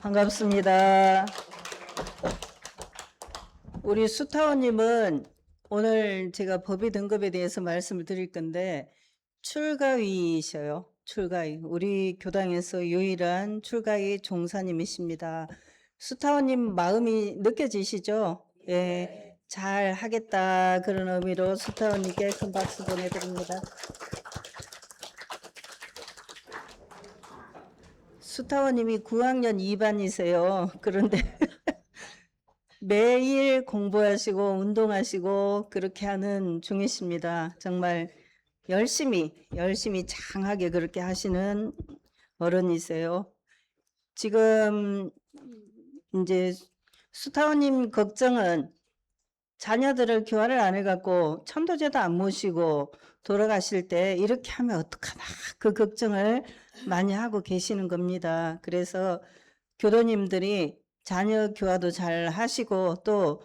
반갑습니다. 우리 수타원님은 오늘 제가 법의 등급에 대해서 말씀을 드릴 건데 출가위이셔요. 출가위. 우리 교당에서 유일한 출가위 종사님이십니다. 수타원님 마음이 느껴지시죠? 예, 잘 하겠다 그런 의미로 수타원님께 큰 박수 보내드립니다. 수타원님이 9학년 2반이세요. 그런데 매일 공부하시고 운동하시고 그렇게 하는 중이십니다. 정말 열심히 장하게 그렇게 하시는 어른이세요. 지금 이제 수타원님 걱정은 자녀들을 교화를 안 해갖고 천도제도 안 모시고 돌아가실 때 이렇게 하면 어떡하나 그 걱정을 많이 하고 계시는 겁니다. 그래서 교도님들이 자녀 교화도 잘 하시고 또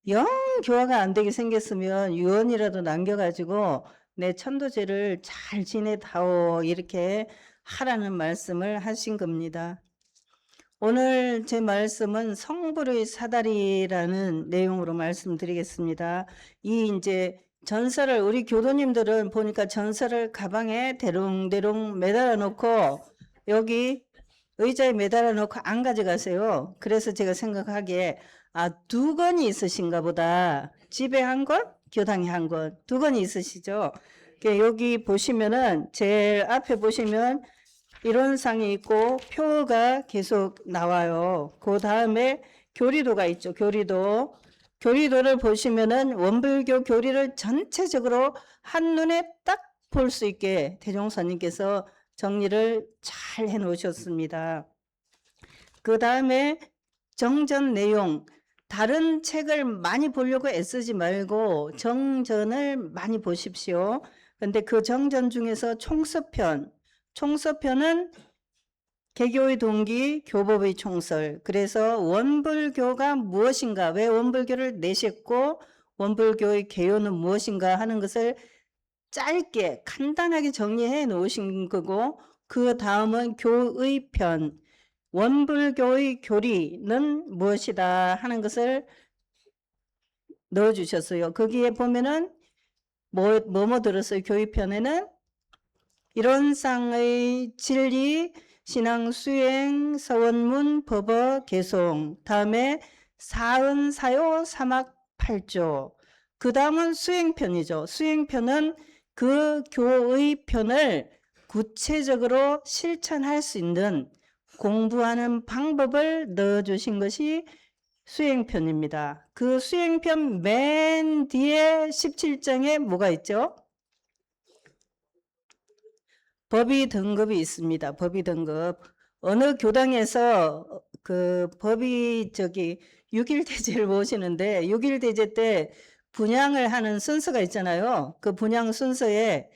영 교화가 안 되게 생겼으면 유언이라도 남겨가지고 내 천도제를 잘 지내다오 이렇게 하라는 말씀을 하신 겁니다. 오늘 제 말씀은 성불의 사다리라는 내용으로 말씀드리겠습니다. 이 이제 전설을 우리 교도님들은 보니까 전설을 가방에 대롱대롱 매달아 놓고 여기 의자에 매달아 놓고 안 가져가세요. 그래서 제가 생각하기에 두 권이 있으신가 보다. 집에 한 권, 교당에 한 권, 두 권이 있으시죠. 여기 보시면은 제일 앞에 보시면 이론상이 있고 표가 계속 나와요. 그 다음에 교리도가 있죠. 교리도를 보시면은 원불교 교리를 전체적으로 한눈에 딱 볼 수 있게 대종사님께서 정리를 잘 해 놓으셨습니다. 그 다음에 정전 내용, 다른 책을 많이 보려고 애쓰지 말고 정전을 많이 보십시오. 근데 그 정전 중에서 총서편은 개교의 동기, 교법의 총설. 그래서 원불교가 무엇인가, 왜 원불교를 내셨고 원불교의 개요는 무엇인가 하는 것을 짧게 간단하게 정리해 놓으신 거고, 그 다음은 교의 편, 원불교의 교리는 무엇이다 하는 것을 넣어주셨어요. 거기에 보면은 뭐 들었어요? 교의편에는 이론상의 진리, 신앙 수행, 서원문, 법어, 개송, 다음에 사은, 사요, 사막, 팔조. 그 다음은 수행편이죠. 수행편은 그 교의 편을 구체적으로 실천할 수 있는 공부하는 방법을 넣어주신 것이 수행편입니다. 그 수행편 맨 뒤에 17장에 뭐가 있죠? 법의 등급이 있습니다. 법의 등급. 어느 교당에서 그 법의 6.1대제를 모시는데 6.1대제 때 분양을 하는 순서가 있잖아요. 그 분양 순서에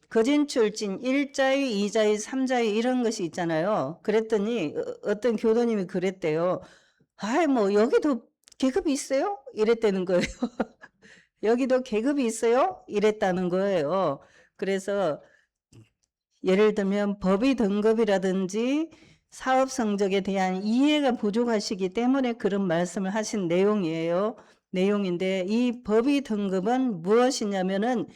거진출진 1자위, 2자위, 3자위 이런 것이 있잖아요. 그랬더니 어떤 교도님이 그랬대요. 여기도 계급이 있어요? 이랬다는 거예요. 여기도 계급이 있어요? 이랬다는 거예요. 그래서 예를 들면 법의 등급이라든지 사업 성적에 대한 이해가 부족하시기 때문에 그런 말씀을 하신 내용인데 이 법의 등급은 무엇이냐면은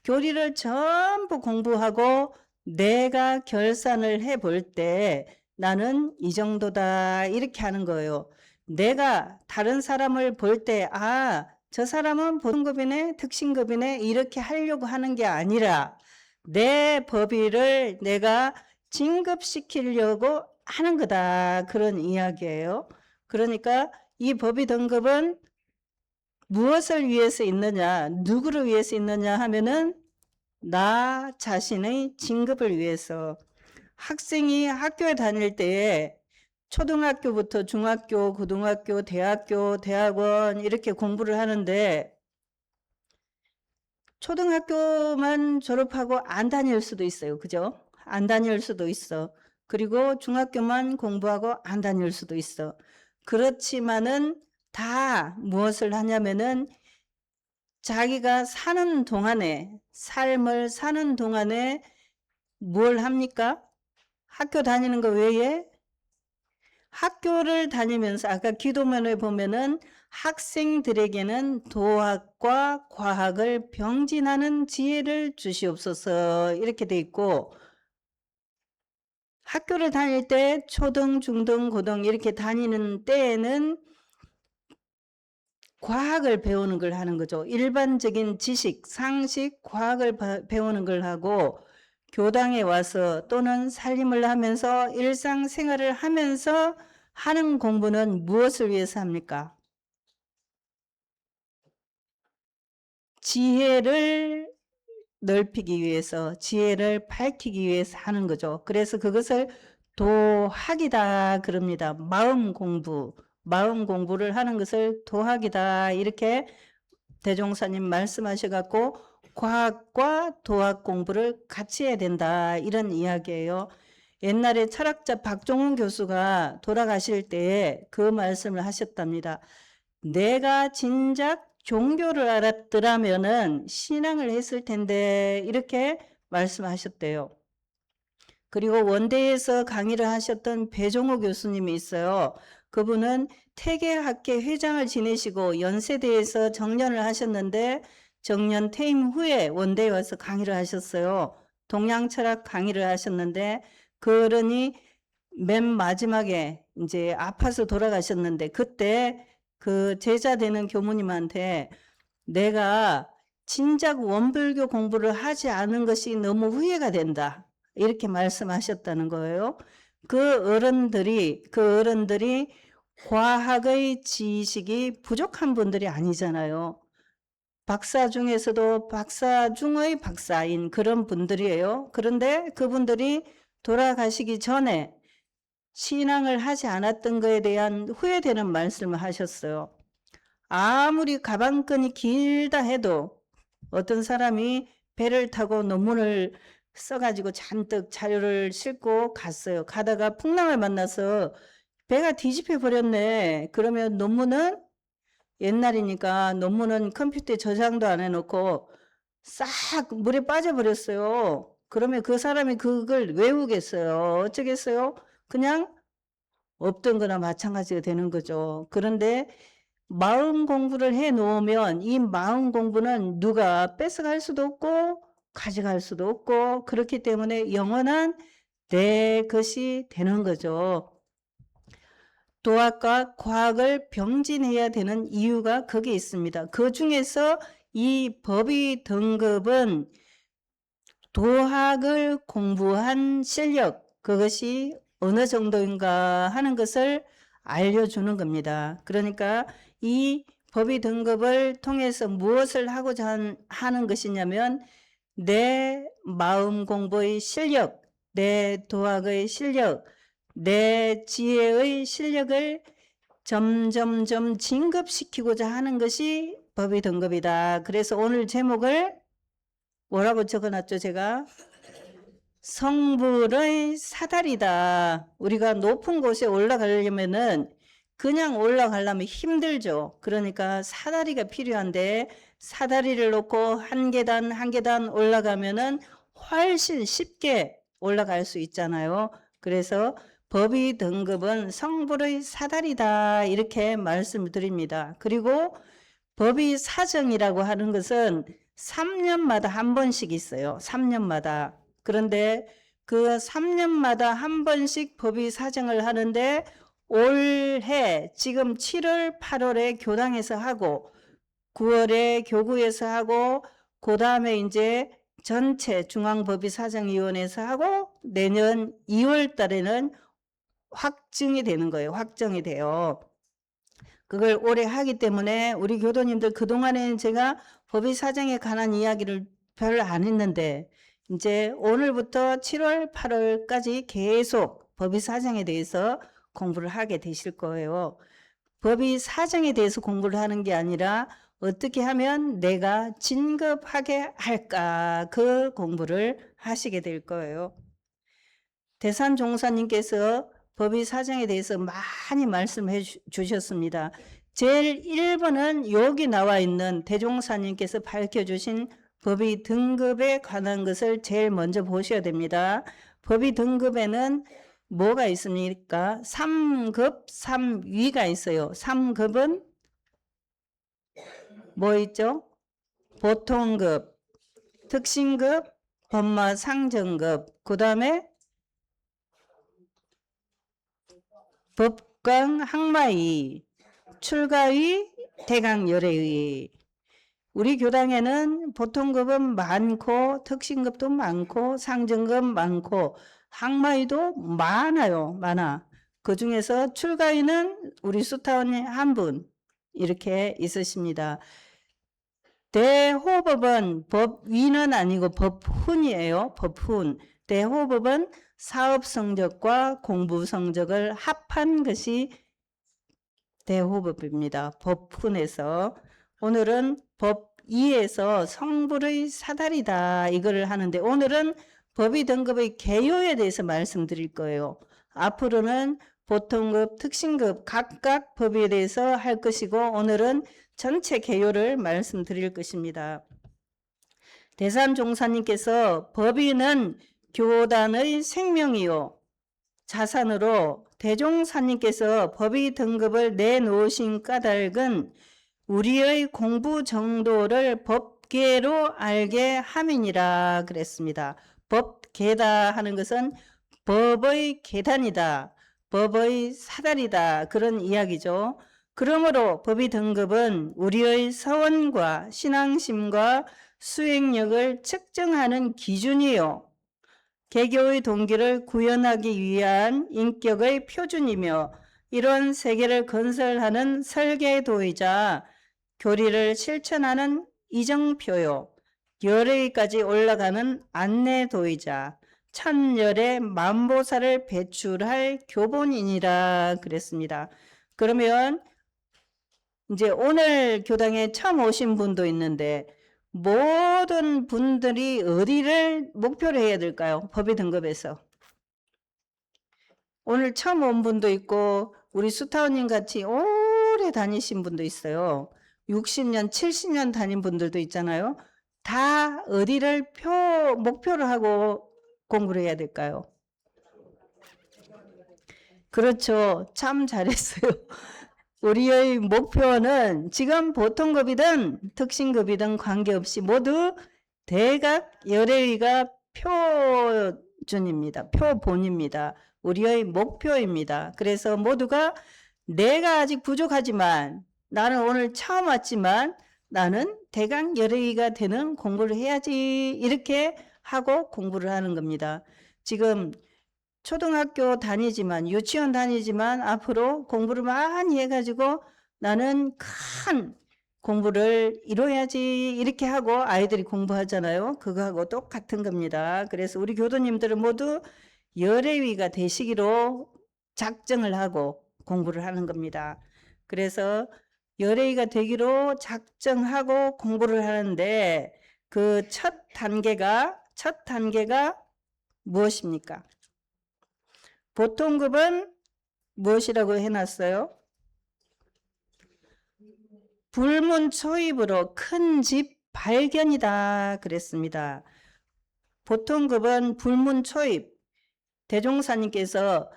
교리를 전부 공부하고 내가 결산을 해볼 때 나는 이 정도다 이렇게 하는 거예요. 내가 다른 사람을 볼 때 저 사람은 보통급이네 특신급이네 이렇게 하려고 하는 게 아니라 내 법의를 내가 진급시키려고 하는 거다 그런 이야기예요. 그러니까 이 법의 등급은 무엇을 위해서 있느냐, 누구를 위해서 있느냐 하면은 나 자신의 진급을 위해서. 학생이 학교에 다닐 때에 초등학교부터 중학교, 고등학교, 대학교, 대학원 이렇게 공부를 하는데 초등학교만 졸업하고 안 다닐 수도 있어요. 그죠? 안 다닐 수도 있어. 그리고 중학교만 공부하고 안 다닐 수도 있어. 그렇지만은 다 무엇을 하냐면은 자기가 사는 동안에, 삶을 사는 동안에 뭘 합니까? 학교 다니는 거 외에 학교를 다니면서 아까 기도문에 보면은 학생들에게는 도학과 과학을 병진하는 지혜를 주시옵소서 이렇게 돼 있고, 학교를 다닐 때 초등, 중등, 고등 이렇게 다니는 때에는 과학을 배우는 걸 하는 거죠. 일반적인 지식, 상식, 과학을 배우는 걸 하고, 교당에 와서 또는 살림을 하면서 일상생활을 하면서 하는 공부는 무엇을 위해서 합니까? 지혜를 넓히기 위해서, 지혜를 밝히기 위해서 하는 거죠. 그래서 그것을 도학이다 그럽니다. 마음 공부를 하는 것을 도학이다 이렇게 대종사님 말씀하셔갖고 과학과 도학 공부를 같이 해야 된다 이런 이야기예요. 옛날에 철학자 박종훈 교수가 돌아가실 때 그 말씀을 하셨답니다. 내가 진작 종교를 알았더라면은 신앙을 했을 텐데 이렇게 말씀하셨대요. 그리고 원대에서 강의를 하셨던 배종호 교수님이 있어요. 그분은 태계학회 회장을 지내시고 연세대에서 정년을 하셨는데 정년 퇴임 후에 원대에 와서 강의를 하셨어요. 동양철학 강의를 하셨는데 그러니 맨 마지막에 이제 아파서 돌아가셨는데 그때 그 제자 되는 교무님한테 내가 진작 원불교 공부를 하지 않은 것이 너무 후회가 된다. 이렇게 말씀하셨다는 거예요. 그 어른들이 과학의 지식이 부족한 분들이 아니잖아요. 박사 중에서도 박사 중의 박사인 그런 분들이에요. 그런데 그분들이 돌아가시기 전에 신앙을 하지 않았던 것에 대한 후회되는 말씀을 하셨어요. 아무리 가방끈이 길다 해도 어떤 사람이 배를 타고 논문을 써가지고 잔뜩 자료를 싣고 갔어요. 가다가 풍랑을 만나서 배가 뒤집혀 버렸네. 그러면 논문은 옛날이니까 논문은 컴퓨터에 저장도 안 해놓고 싹 물에 빠져버렸어요. 그러면 그 사람이 그걸 외우겠어요? 어쩌겠어요? 그냥 없던 거나 마찬가지가 되는 거죠. 그런데 마음 공부를 해 놓으면 이 마음 공부는 누가 뺏어갈 수도 없고 가져갈 수도 없고 그렇기 때문에 영원한 내 것이 되는 거죠. 도학과 과학을 병진해야 되는 이유가 거기에 있습니다. 그 중에서 이 법의 등급은 도학을 공부한 실력, 그것이 어느 정도인가 하는 것을 알려주는 겁니다. 그러니까 이 법의 등급을 통해서 무엇을 하고자 하는 것이냐면 내 마음 공부의 실력, 내 도학의 실력, 내 지혜의 실력을 점점점 진급시키고자 하는 것이 법의 등급이다. 그래서 오늘 제목을 뭐라고 적어놨죠, 제가? 성불의 사다리다. 우리가 높은 곳에 올라가려면은 그냥 올라가려면 힘들죠. 그러니까 사다리가 필요한데 사다리를 놓고 한 계단 한 계단 올라가면은 훨씬 쉽게 올라갈 수 있잖아요. 그래서 법의 등급은 성불의 사다리다 이렇게 말씀을 드립니다. 그리고 법의 사정이라고 하는 것은 3년마다 한 번씩 있어요. 3년마다. 그런데 그 3년마다 한 번씩 법의 사정을 하는데 올해 지금 7월, 8월에 교당에서 하고 9월에 교구에서 하고 그 다음에 이제 전체 중앙법의사정위원회에서 하고 내년 2월 달에는 확정이 되는 거예요. 확정이 돼요. 그걸 올해 하기 때문에 우리 교도님들 그동안에는 제가 법의사정에 관한 이야기를 별로 안 했는데 이제 오늘부터 7월, 8월까지 계속 법의사정에 대해서 공부를 하게 되실 거예요. 법의사정에 대해서 공부를 하는 게 아니라 어떻게 하면 내가 진급하게 할까 그 공부를 하시게 될 거예요. 대산종사님께서 법의사정에 대해서 많이 말씀해 주셨습니다. 제일 1번은 여기 나와 있는 대종사님께서 밝혀주신 법의 등급에 관한 것을 제일 먼저 보셔야 됩니다. 법의 등급에는 뭐가 있습니까? 3급, 3위가 있어요. 3급은 뭐 있죠? 보통급, 특신급, 법마 상정급, 그 다음에 법강 항마위, 출가위, 대강 열애위. 우리 교당에는 보통급은 많고 특신급도 많고 상정급 많고 항마위도 많아요. 많아. 그 중에서 출가위는 우리 수타원이 한 분 이렇게 있으십니다. 대호법은 법위는 아니고 법훈이에요. 법훈. 대호법은 사업 성적과 공부 성적을 합한 것이 대호법입니다. 법훈에서. 오늘은 법2에서 성불의 사달이다 이거를 하는데 오늘은 법의 등급의 개요에 대해서 말씀드릴 거예요. 앞으로는 보통급, 특신급 각각 법에 대해서 할 것이고 오늘은 전체 개요를 말씀드릴 것입니다. 대산종사님께서 법인은 교단의 생명이요 자산으로 대종사님께서 법의 등급을 내놓으신 까닭은 우리의 공부 정도를 법계로 알게 함이니라 그랬습니다. 법계다 하는 것은 법의 계단이다. 법의 사달이다. 그런 이야기죠. 그러므로 법의 등급은 우리의 서원과 신앙심과 수행력을 측정하는 기준이요. 개교의 동기를 구현하기 위한 인격의 표준이며 이런 세계를 건설하는 설계도이자 교리를 실천하는 이정표요. 열애까지 올라가는 안내도이자 천열의 만보사를 배출할 교본이니라 그랬습니다. 그러면 이제 오늘 교당에 처음 오신 분도 있는데 모든 분들이 어디를 목표로 해야 될까요? 법의 등급에서. 오늘 처음 온 분도 있고 우리 수타원님 같이 오래 다니신 분도 있어요. 60년, 70년 다닌 분들도 있잖아요. 다 어디를 목표로 하고 공부를 해야 될까요? 그렇죠. 참 잘했어요. 우리의 목표는 지금 보통급이든 특신급이든 관계없이 모두 대각 열애위가 표준입니다. 표본입니다. 우리의 목표입니다. 그래서 모두가 내가 아직 부족하지만 나는 오늘 처음 왔지만 나는 대강 열애위가 되는 공부를 해야지 이렇게 하고 공부를 하는 겁니다. 지금 초등학교 다니지만 유치원 다니지만 앞으로 공부를 많이 해가지고 나는 큰 공부를 이뤄야지 이렇게 하고 아이들이 공부하잖아요. 그거하고 똑같은 겁니다. 그래서 우리 교도님들은 모두 열애위가 되시기로 작정을 하고 공부를 하는 겁니다. 그래서 열애위가 되기로 작정하고 공부를 하는데 그 첫 단계가 무엇입니까? 보통급은 무엇이라고 해놨어요? 불문초입으로 큰 집 발견이다 그랬습니다. 보통급은 불문초입. 대종사님께서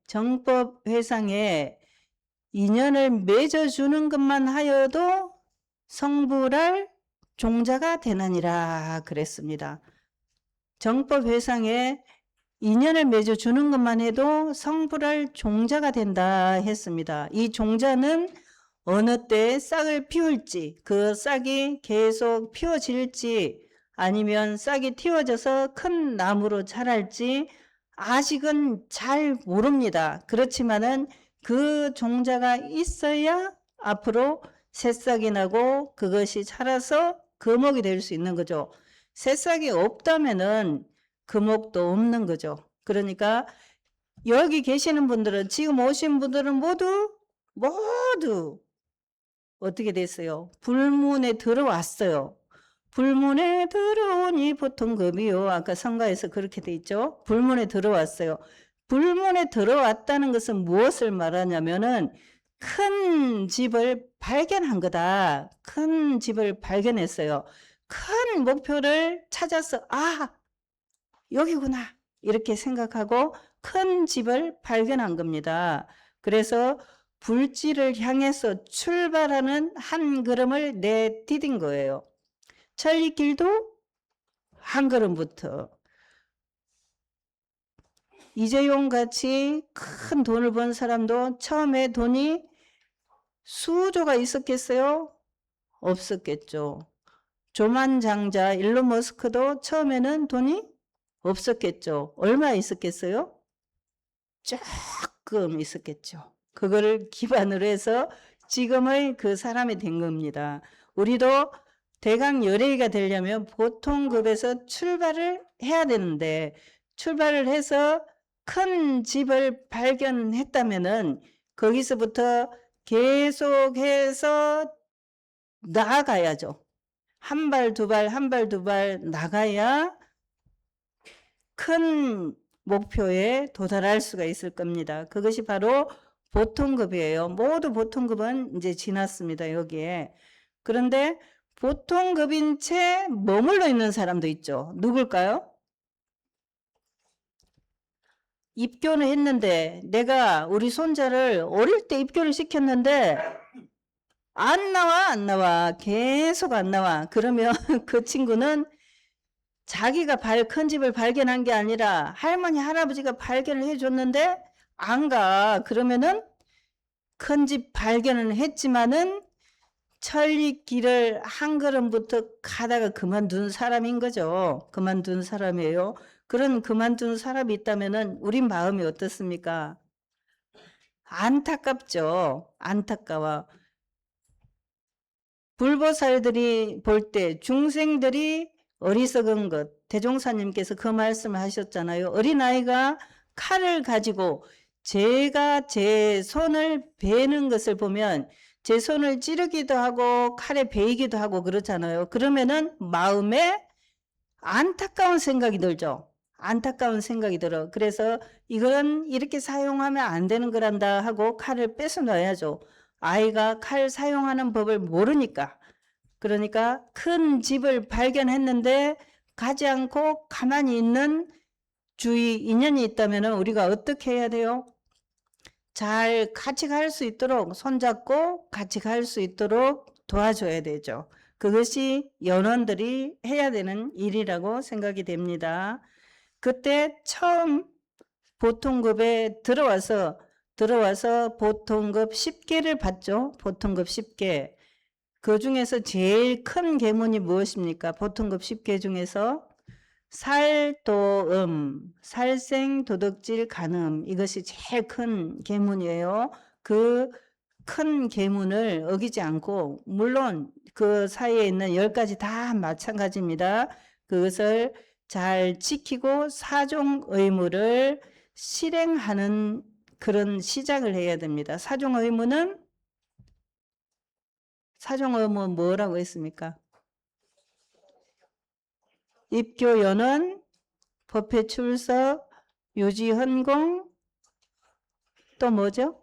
정법회상에 인연을 맺어주는 것만 하여도 성불할 종자가 되나니라 그랬습니다. 정법회상에 인연을 맺어주는 것만 해도 성불할 종자가 된다 했습니다. 이 종자는 어느 때에 싹을 피울지 그 싹이 계속 피워질지 아니면 싹이 틔워져서 큰 나무로 자랄지 아직은 잘 모릅니다. 그렇지만은 그 종자가 있어야 앞으로 새싹이 나고 그것이 자라서 거목이 될 수 있는 거죠. 새싹이 없다면은 금옥도 없는 거죠. 그러니까 여기 계시는 분들은 지금 오신 분들은 모두 어떻게 됐어요? 불문에 들어왔어요. 불문에 들어오니 보통급이요. 아까 성가에서 그렇게 돼 있죠. 불문에 들어왔어요. 불문에 들어왔다는 것은 무엇을 말하냐면은 큰 집을 발견한 거다. 큰 집을 발견했어요. 큰 목표를 찾아서 여기구나 이렇게 생각하고 큰 집을 발견한 겁니다. 그래서 불지를 향해서 출발하는 한 걸음을 내디딘 거예요. 천리길도 한 걸음부터. 이재용 같이 큰 돈을 번 사람도 처음에 돈이 수조가 있었겠어요? 없었겠죠. 조만장자 일론 머스크도 처음에는 돈이 없었겠죠. 얼마 있었겠어요? 조금 있었겠죠. 그거를 기반으로 해서 지금의 그 사람이 된 겁니다. 우리도 대강 열애가 되려면 보통급에서 출발을 해야 되는데 출발을 해서 큰 집을 발견했다면은 거기서부터 계속해서 나아가야죠. 한 발, 두 발, 한 발, 두 발 나가야 큰 목표에 도달할 수가 있을 겁니다. 그것이 바로 보통급이에요. 모두 보통급은 이제 지났습니다. 여기에. 그런데 보통급인 채 머물러 있는 사람도 있죠. 누굴까요? 입교는 했는데 내가 우리 손자를 어릴 때 입교를 시켰는데 안 나와. 계속 안 나와. 그러면 그 친구는 자기가 큰 집을 발견한 게 아니라 할머니, 할아버지가 발견을 해줬는데 안 가. 그러면은 큰 집 발견은 했지만은 천리길을 한 걸음부터 가다가 그만둔 사람인 거죠. 그만둔 사람이에요. 그런 그만둔 사람이 있다면은 우리 마음이 어떻습니까? 안타깝죠. 안타까워. 불보살들이 볼 때 중생들이 어리석은 것, 대종사님께서 그 말씀을 하셨잖아요. 어린아이가 칼을 가지고 제가 제 손을 베는 것을 보면 제 손을 찌르기도 하고 칼에 베이기도 하고 그렇잖아요. 그러면은 마음에 안타까운 생각이 들죠. 안타까운 생각이 들어. 그래서 이건 이렇게 사용하면 안 되는 거란다 하고 칼을 뺏어 놔야죠. 아이가 칼 사용하는 법을 모르니까. 그러니까 큰 집을 발견했는데 가지 않고 가만히 있는 주위 인연이 있다면 우리가 어떻게 해야 돼요? 잘 같이 갈 수 있도록 손잡고 같이 갈 수 있도록 도와줘야 되죠. 그것이 연원들이 해야 되는 일이라고 생각이 됩니다. 그때 처음 보통급에 들어와서 보통급 10개를 받죠. 보통급 10개. 그 중에서 제일 큰 계문이 무엇입니까? 보통급 10개 중에서 살도음, 살생, 도덕질, 간음, 이것이 제일 큰 계문이에요. 그 큰 계문을 어기지 않고, 물론 그 사이에 있는 10가지 다 마찬가지입니다. 그것을 잘 지키고 사종 의무를 실행하는 그런 시작을 해야 됩니다. 사종 의무는 뭐라고 했습니까? 입교연원, 법회 출석, 유지 헌공, 또 뭐죠?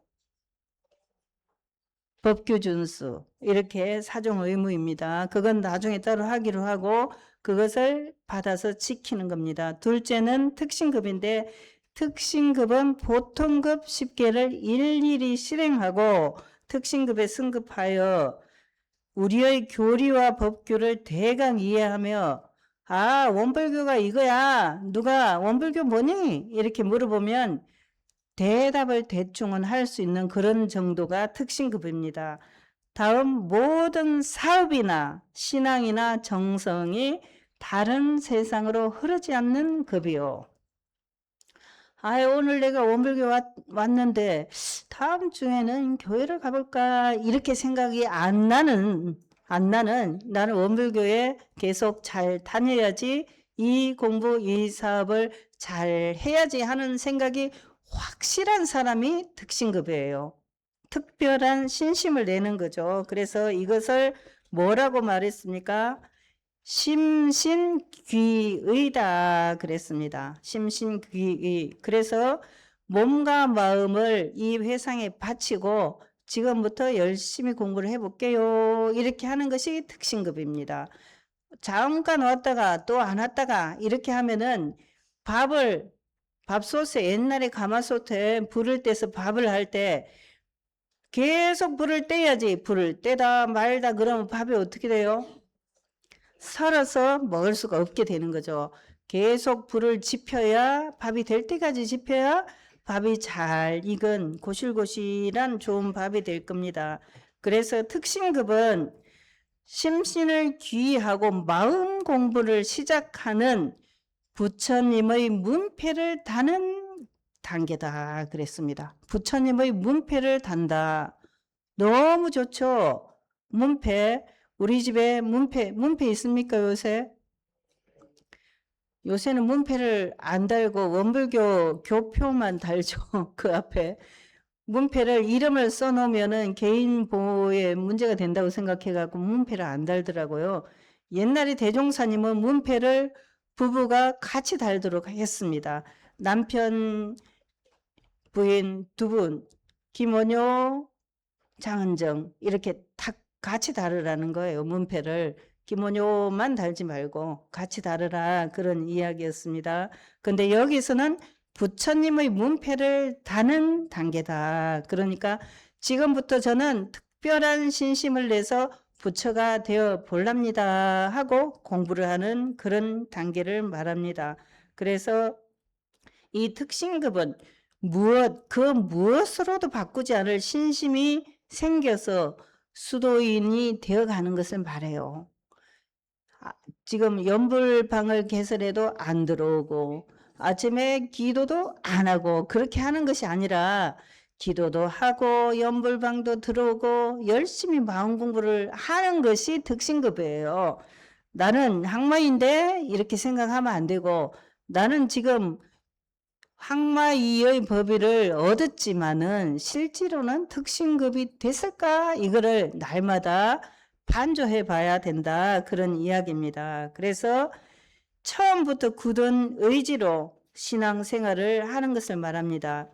법규 준수. 이렇게 사종 의무입니다. 그건 나중에 따로 하기로 하고 그것을 받아서 지키는 겁니다. 둘째는 특신급인데 특신급은 보통급 10개를 일일이 실행하고 특신급에 승급하여 우리의 교리와 법규를 대강 이해하며 아, 원불교가 이거야. 누가 원불교 뭐니? 이렇게 물어보면 대답을 대충은 할 수 있는 그런 정도가 특신급입니다. 다음 모든 사업이나 신앙이나 정성이 다른 세상으로 흐르지 않는 급이요. 오늘 내가 원불교 왔는데 다음 주에는 교회를 가볼까 이렇게 생각이 안 나는 나는 원불교에 계속 잘 다녀야지 이 공부 이 사업을 잘 해야지 하는 생각이 확실한 사람이 특신급이에요. 특별한 신심을 내는 거죠. 그래서 이것을 뭐라고 말했습니까? 심신귀의다 그랬습니다. 심신귀의. 그래서 몸과 마음을 이 회상에 바치고 지금부터 열심히 공부를 해볼게요. 이렇게 하는 것이 특신급입니다. 잠깐 왔다가 또 안 왔다가 이렇게 하면은 밥솥에 옛날에 가마솥에 불을 떼서 밥을 할 때 계속 불을 떼야지. 불을 떼다 말다 그러면 밥이 어떻게 돼요? 설어서 먹을 수가 없게 되는 거죠. 계속 불을 지펴야 밥이 될 때까지 지펴야 밥이 잘 익은 고실고실한 좋은 밥이 될 겁니다. 그래서 특신급은 심신을 귀의하고 마음 공부를 시작하는 부처님의 문패를 다는 단계다 그랬습니다. 부처님의 문패를 단다. 너무 좋죠. 문패. 우리 집에 문패 있습니까, 요새? 요새는 문패를 안 달고 원불교 교표만 달죠. 그 앞에. 문패를 이름을 써놓으면은 개인 보호에 문제가 된다고 생각해갖고 문패를 안 달더라고요. 옛날에 대종사님은 문패를 부부가 같이 달도록 했습니다. 남편, 부인 두 분, 김원효, 장은정 이렇게 다 같이 다르라는 거예요. 문패를. 김원효만 달지 말고 같이 다르라 그런 이야기였습니다. 근데 여기서는 부처님의 문패를 다는 단계다. 그러니까 지금부터 저는 특별한 신심을 내서 부처가 되어 볼랍니다 하고 공부를 하는 그런 단계를 말합니다. 그래서 이 특신급은 무엇으로도 바꾸지 않을 신심이 생겨서 수도인이 되어가는 것을 말해요. 지금 연불방을 개설해도 안 들어오고 아침에 기도도 안 하고 그렇게 하는 것이 아니라 기도도 하고 연불방도 들어오고 열심히 마음 공부를 하는 것이 특신급이에요. 나는 항마인데 이렇게 생각하면 안 되고 나는 지금 항마이의 법의를 얻었지만은 실제로는 특신급이 됐을까? 이거를 날마다 반조해 봐야 된다. 그런 이야기입니다. 그래서 처음부터 굳은 의지로 신앙생활을 하는 것을 말합니다.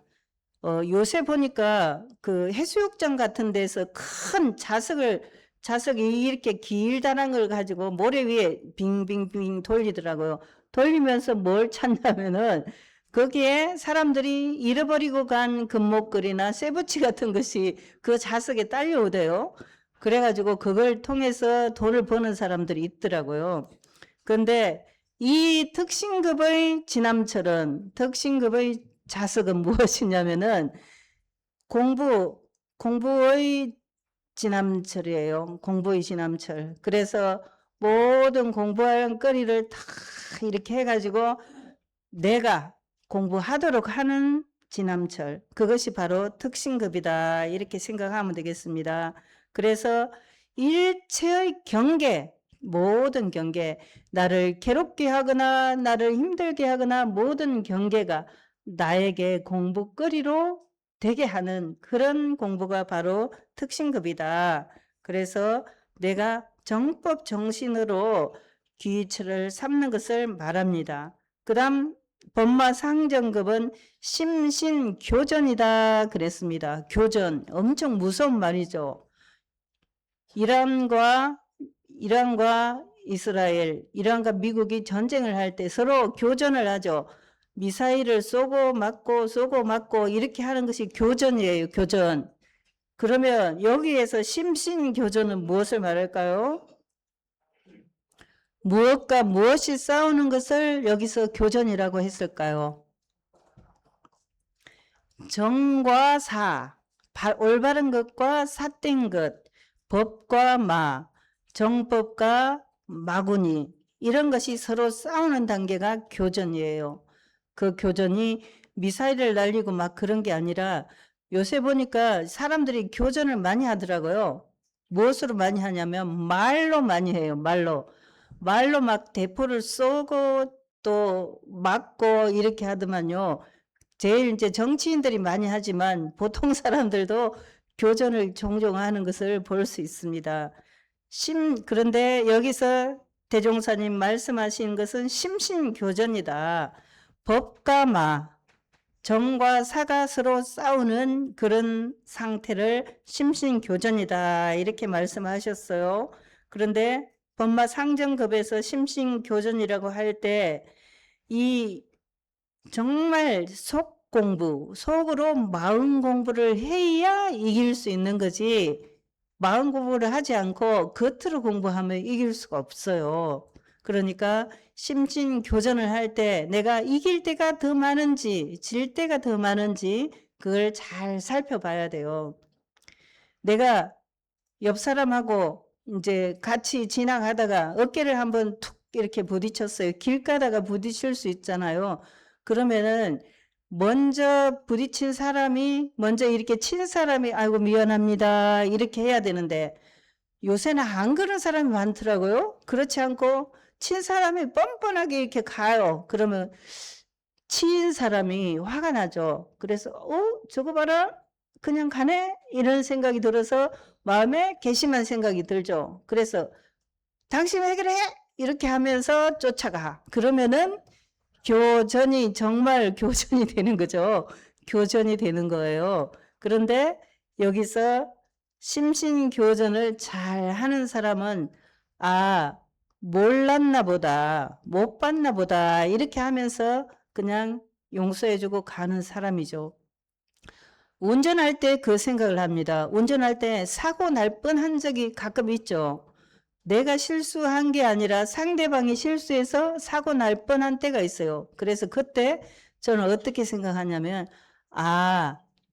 요새 보니까 그 해수욕장 같은 데서 큰 자석이 이렇게 길다란 걸 가지고 모래 위에 빙빙빙 돌리더라고요. 돌리면서 뭘 찾냐면은 거기에 사람들이 잃어버리고 간 금목걸이나 쇠붙이 같은 것이 그 자석에 딸려오대요. 그래가지고 그걸 통해서 돈을 버는 사람들이 있더라고요. 그런데 이 특신급의 지남철은, 특신급의 자석은 무엇이냐면은 공부의 지남철이에요. 공부의 지남철. 그래서 모든 공부할 거리를 다 이렇게 해가지고 내가 공부하도록 하는 지남철. 그것이 바로 특신급이다. 이렇게 생각하면 되겠습니다. 그래서 일체의 경계, 모든 경계, 나를 괴롭게 하거나 나를 힘들게 하거나 모든 경계가 나에게 공부거리로 되게 하는 그런 공부가 바로 특신급이다. 그래서 내가 정법 정신으로 귀처를 삼는 것을 말합니다. 그 다음 법마상정급은 심신교전이다 그랬습니다. 교전, 엄청 무서운 말이죠. 이란과 이스라엘, 이란과 미국이 전쟁을 할 때 서로 교전을 하죠. 미사일을 쏘고 맞고 이렇게 하는 것이 교전이에요. 교전. 그러면 여기에서 심신교전은 무엇을 말할까요? 무엇과 무엇이 싸우는 것을 여기서 교전이라고 했을까요? 정과 사, 올바른 것과 삿된 것, 법과 마, 정법과 마구니 이런 것이 서로 싸우는 단계가 교전이에요. 그 교전이 미사일을 날리고 막 그런 게 아니라 요새 보니까 사람들이 교전을 많이 하더라고요. 무엇으로 많이 하냐면 말로 많이 해요. 말로 막 대포를 쏘고 또 맞고 이렇게 하더만요. 제일 이제 정치인들이 많이 하지만 보통 사람들도 교전을 종종 하는 것을 볼 수 있습니다. 그런데 여기서 대종사님 말씀하신 것은 심신교전이다. 법과 마, 정과 사가 서로 싸우는 그런 상태를 심신교전이다. 이렇게 말씀하셨어요. 그런데 법마상정급에서 심신교전이라고 할 때 이 정말 속 공부, 속으로 마음 공부를 해야 이길 수 있는 거지, 마음 공부를 하지 않고 겉으로 공부하면 이길 수가 없어요. 그러니까 심신 교전을 할 때 내가 이길 때가 더 많은지 질 때가 더 많은지 그걸 잘 살펴봐야 돼요. 내가 옆 사람하고 이제 같이 지나가다가 어깨를 한번 툭 이렇게 부딪혔어요. 길 가다가 부딪힐 수 있잖아요. 그러면은 먼저 부딪힌 사람이, 먼저 이렇게 친 사람이 아이고 미안합니다 이렇게 해야 되는데, 요새는 안 그런 사람이 많더라고요. 그렇지 않고 친 사람이 뻔뻔하게 이렇게 가요. 그러면 친 사람이 화가 나죠. 그래서 저거 봐라 그냥 가네 이런 생각이 들어서 마음에 괘씸한 생각이 들죠. 그래서 당신 왜 그래 이렇게 하면서 쫓아가. 그러면은 교전이 정말 교전이 되는 거죠. 교전이 되는 거예요. 그런데 여기서 심신교전을 잘 하는 사람은 몰랐나 보다, 못 봤나 보다 이렇게 하면서 그냥 용서해주고 가는 사람이죠. 운전할 때 그 생각을 합니다. 운전할 때 사고 날 뻔한 적이 가끔 있죠. 내가 실수한 게 아니라 상대방이 실수해서 사고 날 뻔한 때가 있어요. 그래서 그때 저는 어떻게 생각하냐면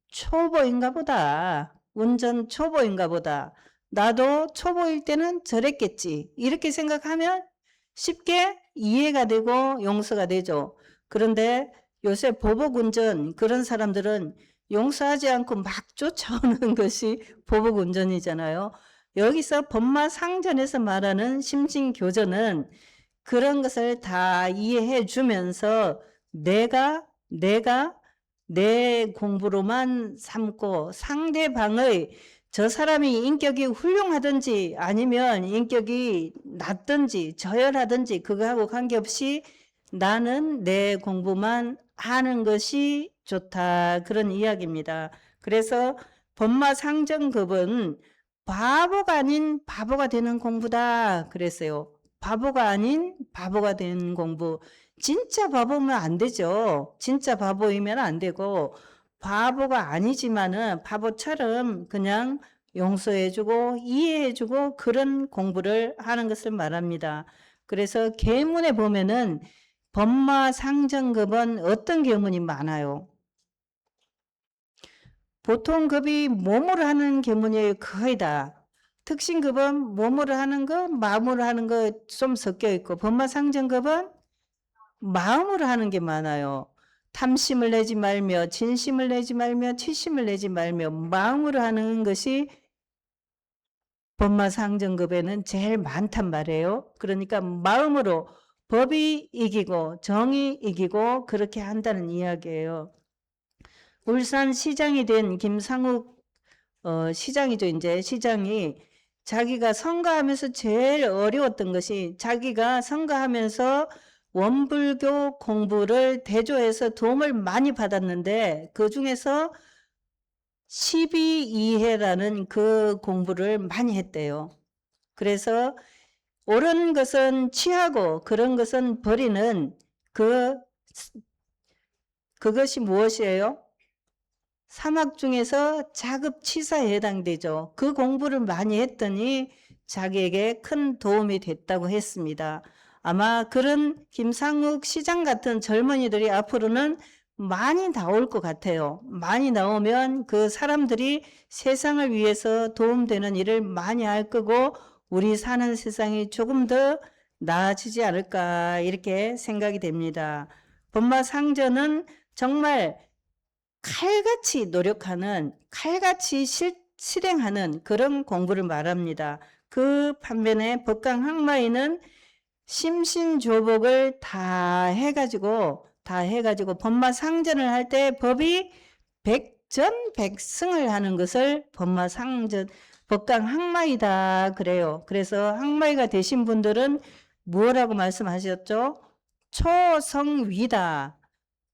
초보인가 보다. 운전 초보인가 보다. 나도 초보일 때는 저랬겠지. 이렇게 생각하면 쉽게 이해가 되고 용서가 되죠. 그런데 요새 보복운전 그런 사람들은 용서하지 않고 막 쫓아오는 것이 보복운전이잖아요. 여기서 법마상전에서 말하는 심신교전은 그런 것을 다 이해해 주면서 내가 내 공부로만 삼고 상대방의, 저 사람이 인격이 훌륭하든지 아니면 인격이 낮든지 저열하든지 그거하고 관계없이 나는 내 공부만 하는 것이 좋다, 그런 이야기입니다. 그래서 법마상정급은 바보가 아닌 바보가 되는 공부다 그랬어요. 바보가 아닌 바보가 되는 공부. 진짜 바보면 안 되죠. 진짜 바보이면 안 되고, 바보가 아니지만은 바보처럼 그냥 용서해주고 이해해주고 그런 공부를 하는 것을 말합니다. 그래서 계문에 보면은 법마상정급은 어떤 계문이 많아요? 보통 급이 몸으로 하는 계문이에요. 거의 다. 특신급은 몸으로 하는 거, 마음으로 하는 거 좀 섞여 있고, 법마상정급은 마음으로 하는 게 많아요. 탐심을 내지 말며, 진심을 내지 말며, 치심을 내지 말며 마음으로 하는 것이 법마상정급에는 제일 많단 말이에요. 그러니까 마음으로 법이 이기고 정이 이기고 그렇게 한다는 이야기예요. 울산시장이 된 김상욱 시장이죠. 이제 시장이 자기가 선거하면서 제일 어려웠던 것이, 자기가 선거하면서 원불교 공부를 대조해서 도움을 많이 받았는데 그 중에서 12이해라는 그 공부를 많이 했대요. 그래서 옳은 것은 취하고 그런 것은 버리는 그것이 무엇이에요? 사막 중에서 자급치사에 해당되죠. 그 공부를 많이 했더니 자기에게 큰 도움이 됐다고 했습니다. 아마 그런 김상욱 시장 같은 젊은이들이 앞으로는 많이 나올 것 같아요. 많이 나오면 그 사람들이 세상을 위해서 도움되는 일을 많이 할 거고 우리 사는 세상이 조금 더 나아지지 않을까 이렇게 생각이 됩니다. 법마상전은 정말 칼같이 노력하는, 칼같이 실행하는 그런 공부를 말합니다. 그 반면에 법강항마이는 심신조복을 다 해가지고 법마상전을 할 때 법이 백전백승을 하는 것을 법마상전, 법강항마이다 그래요. 그래서 항마이가 되신 분들은 뭐라고 말씀하셨죠? 초성위다.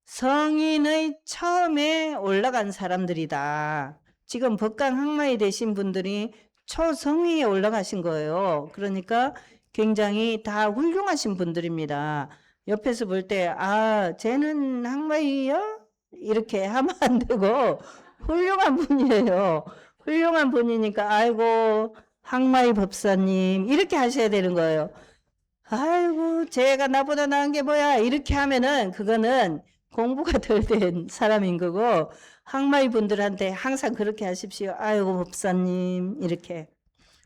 성인의 처음에 올라간 사람들이다. 지금 법강항마이 되신 분들이 초성위에 올라가신 거예요. 그러니까 굉장히 다 훌륭하신 분들입니다. 옆에서 볼 때, 아, 쟤는 항마이요? 이렇게 하면 안 되고, 훌륭한 분이에요. 훌륭한 분이니까, 아이고, 항마이 법사님, 이렇게 하셔야 되는 거예요. 아이고, 쟤가 나보다 나은 게 뭐야? 이렇게 하면은, 그거는 공부가 덜 된 사람인 거고, 항마이 분들한테 항상 그렇게 하십시오. 아이고, 법사님, 이렇게.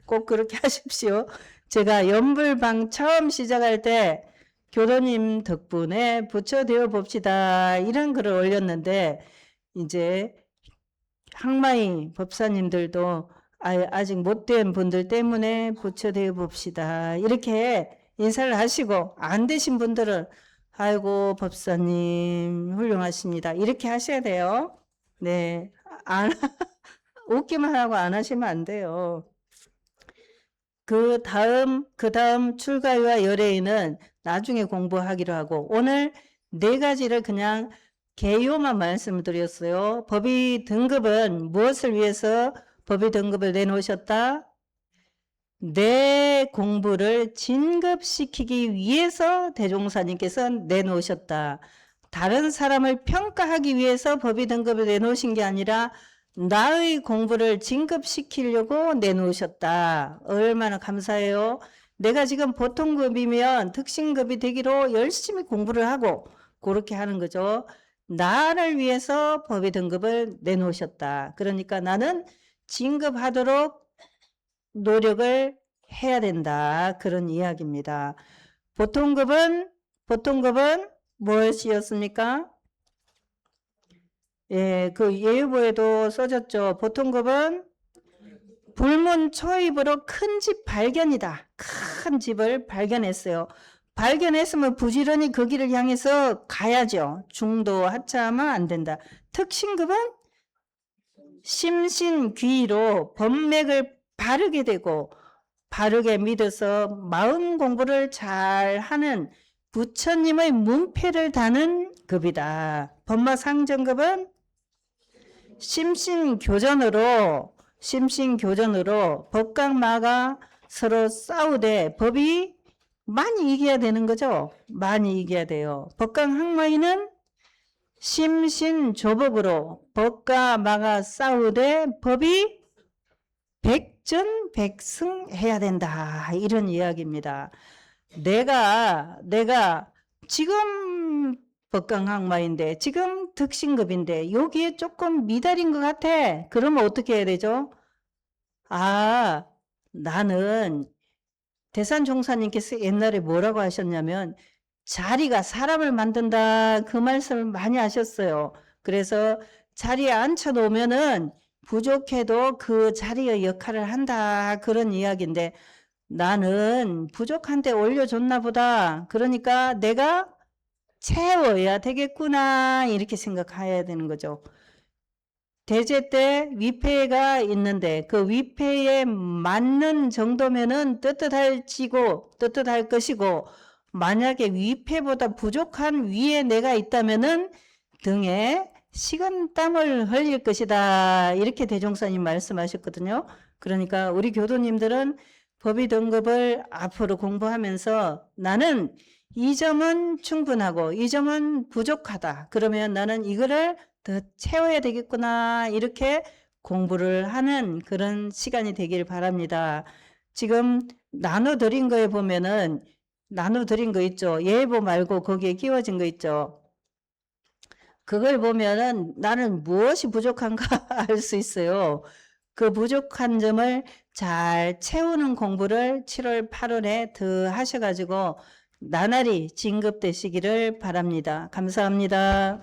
꼭 그렇게 하십시오. 제가 연불방 처음 시작할 때 교도님 덕분에 부처 되어 봅시다 이런 글을 올렸는데 이제 항마이 법사님들도 아직 못된 분들 때문에 부처 되어 봅시다 이렇게 인사를 하시고 안 되신 분들은 아이고 법사님 훌륭하십니다 이렇게 하셔야 돼요. 네, 안 웃기만 하고 안 하시면 안 돼요. 그 다음 출가위와 열애인은 나중에 공부하기로 하고, 오늘 네 가지를 그냥 개요만 말씀드렸어요. 법의 등급은 무엇을 위해서 법의 등급을 내놓으셨다? 내 공부를 진급시키기 위해서 대종사님께서 내놓으셨다. 다른 사람을 평가하기 위해서 법의 등급을 내놓으신 게 아니라 나의 공부를 진급시키려고 내놓으셨다. 얼마나 감사해요. 내가 지금 보통급이면 특신급이 되기로 열심히 공부를 하고 그렇게 하는 거죠. 나를 위해서 법의 등급을 내놓으셨다. 그러니까 나는 진급하도록 노력을 해야 된다. 그런 이야기입니다. 보통급은 무엇이었습니까? 예, 그 예유보에도 써졌죠. 보통급은 불문초입으로 큰 집 발견이다. 큰 집을 발견했어요. 발견했으면 부지런히 그 길을 향해서 가야죠. 중도 하차하면 안 된다. 특신급은 심신귀로 법맥을 바르게 되고 바르게 믿어서 마음 공부를 잘 하는 부처님의 문패를 다는 급이다. 법마상정급은 심신교전으로 법각마가 서로 싸우되 법이 많이 이겨야 되는 거죠. 많이 이겨야 돼요. 법각항마이는 심신조법으로 법과마가 싸우되 법이 백전백승해야 된다. 이런 이야기입니다. 내가 지금 법강항마인데 지금 득신급인데 여기에 조금 미달인 것 같아. 그러면 어떻게 해야 되죠? 아, 나는 대산종사님께서 옛날에 뭐라고 하셨냐면 자리가 사람을 만든다 그 말씀을 많이 하셨어요. 그래서 자리에 앉혀놓으면은 부족해도 그 자리의 역할을 한다 그런 이야기인데 나는 부족한데 올려줬나 보다. 그러니까 내가 채워야 되겠구나 이렇게 생각해야 되는 거죠. 대제 때 위패가 있는데 그 위패에 맞는 정도면은 떳떳할 것이고 만약에 위패보다 부족한 위에 내가 있다면은 등에 식은땀을 흘릴 것이다 이렇게 대종사님 말씀하셨거든요. 그러니까 우리 교도님들은 법의 등급을 앞으로 공부하면서 나는 이 점은 충분하고 이 점은 부족하다. 그러면 나는 이거를 더 채워야 되겠구나. 이렇게 공부를 하는 그런 시간이 되길 바랍니다. 지금 나눠드린 거에 보면은 나눠드린 거 있죠. 예보 말고 거기에 끼워진 거 있죠. 그걸 보면은 나는 무엇이 부족한가 알 수 있어요. 그 부족한 점을 잘 채우는 공부를 7월, 8월에 더 하셔가지고 나날이 진급되시기를 바랍니다. 감사합니다.